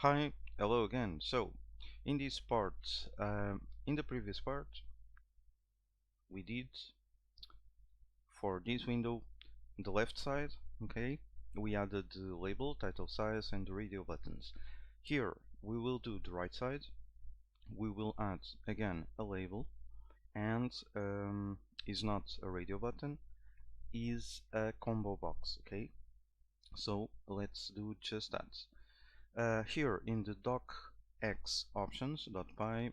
Hi, hello again. So, in this part, in the previous part, we did for this window the left side, okay? We added the label, title size, and the radio buttons. Here, we will do the right side. We will add again a label, and is not a radio button, is a combo box, okay? So let's do just that. Here in the docx options.py,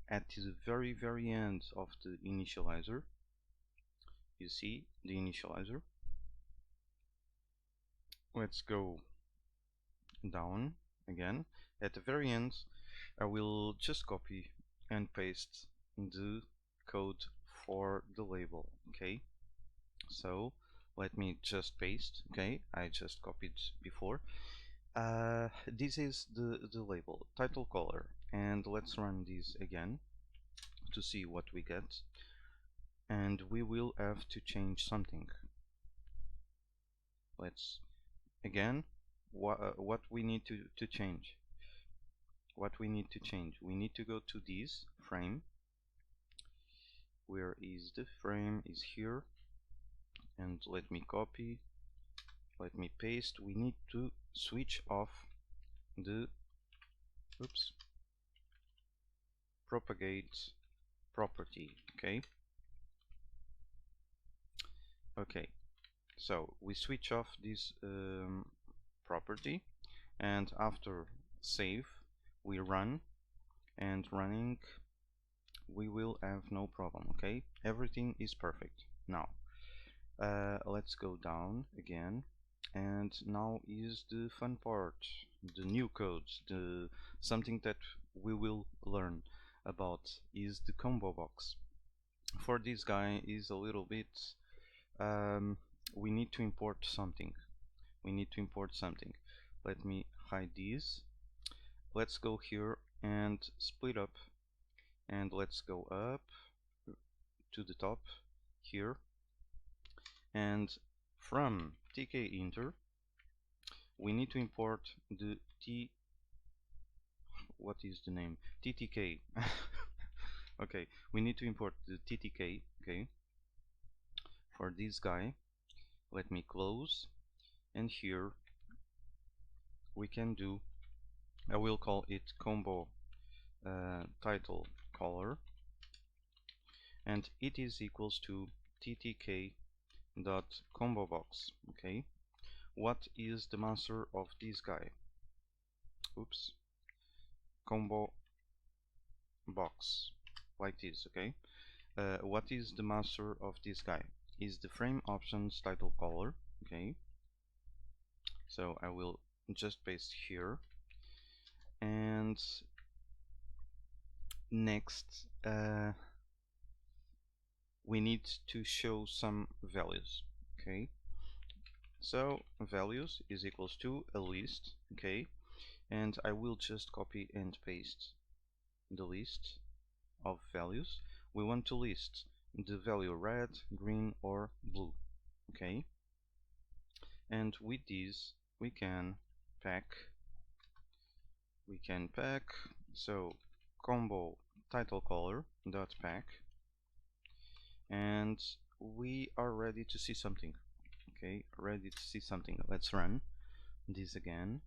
at the very end of the initializer, you see the initializer. Let's go down again. At the very end, I will just copy and paste the code for the label. Okay, so let me just paste. Okay, I just copied before. This is the label, title color, and let's run this again to see what we get. And we will have to change something. Let's again what we need to change. We need to go to this frame. Where is the frame? Is here. And let me copy, let me paste. We need to switch off the propagate property. Okay, so we switch off this property, and after save we run, and running we will have no problem. Okay, everything is perfect. Now let's go down again, and now is the fun part, the new codes, the something that we will learn about is the combo box. For this guy is a little bit we need to import something. Let me hide these. Let's go here and split up, and let's go up to the top here, and from TkInter we need to import the what is the name? TTK. Okay, we need to import the TTK. Okay, for this guy, let me close, and here we can do, I will call it combo title color, and it is equals to ttk dot combo box. Okay, what is the master of this guy? Oops, combo box, like this. Okay, what is the master of this guy? Is the frame options title color. Okay, so I will just paste here, and next we need to show some values. Okay, so values is equals to a list. Okay, and I will just copy and paste the list of values. We want to list the value red, green, or blue. Okay, and with this we can pack so combo title color dot pack, and we are ready to see something. Okay, ready to see something. Let's run this again,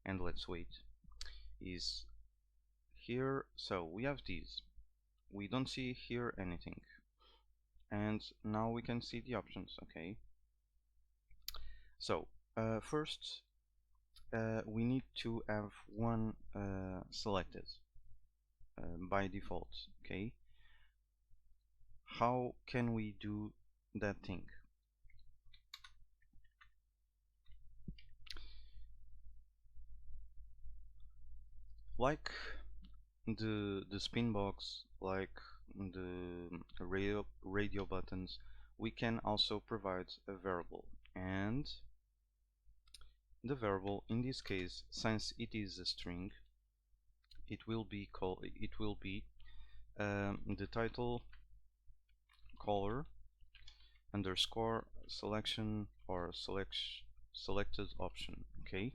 and let's wait. Is here, so we have these. We don't see here anything, and now we can see the options. Okay, so first we need to have one selected by default. Okay, how can we do that thing? Like the spin box, like the radio buttons, we can also provide a variable, and the variable in this case, since it is a string, it will be the title color underscore selection or selected option. Okay,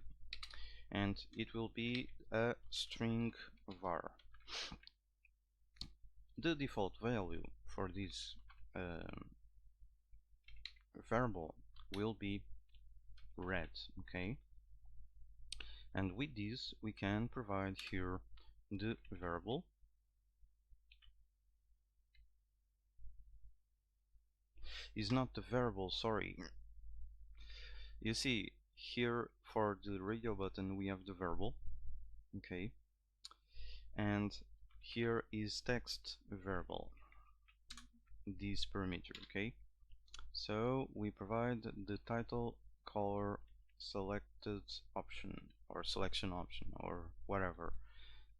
and it will be a string var. The default value for this variable will be red, okay? And with this we can provide here the variable is not the variable, sorry. You see here for the radio button we have the variable, okay, and here is text variable, this parameter, okay. So we provide the title, color, selected option or selection option or whatever,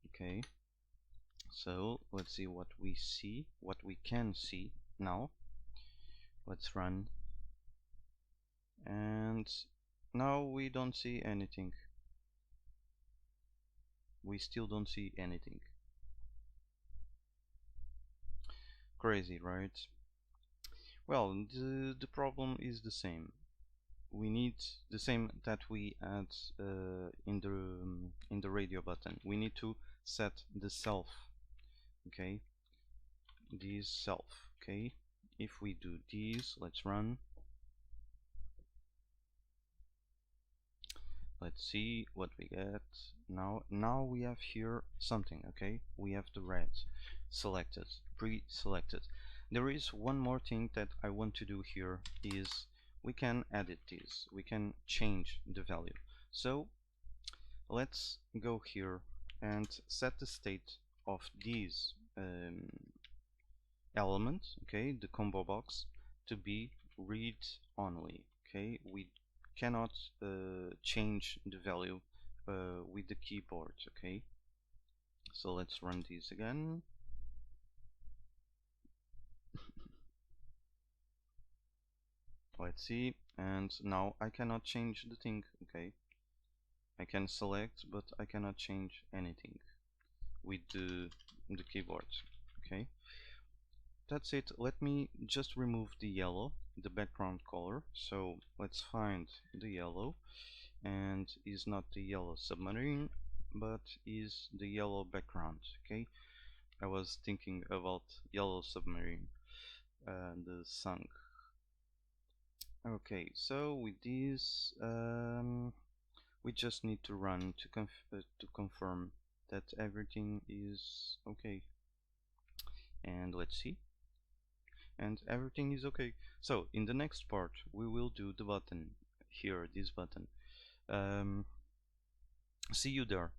okay. So let's see what we can see now. Let's run, and now we don't see anything. We still don't see anything. Crazy, right? Well, the problem is the same. We need the same that we had in the radio button. We need to set the self, okay, this self, okay. If we do this, let's run. Let's see what we get now. We have here something, okay. We have the red selected, pre-selected. There is one more thing that I want to do here is we can edit this, we can change the value. So let's go here and set the state of this element, okay, the combo box, to be read only, okay. We cannot change the value with the keyboard, okay. So let's run this again. Let's see, and now I cannot change the thing, okay. I can select, but I cannot change anything with the keyboard, okay. That's it. Let me just remove the yellow, the background color. So let's find the yellow, and is not the yellow submarine, but is the yellow background, okay. I was thinking about yellow submarine, the sunk. Okay, so with this we just need to run to confirm that everything is okay, and let's see, and everything is okay. So in the next part we will do the button here, this button. See you there.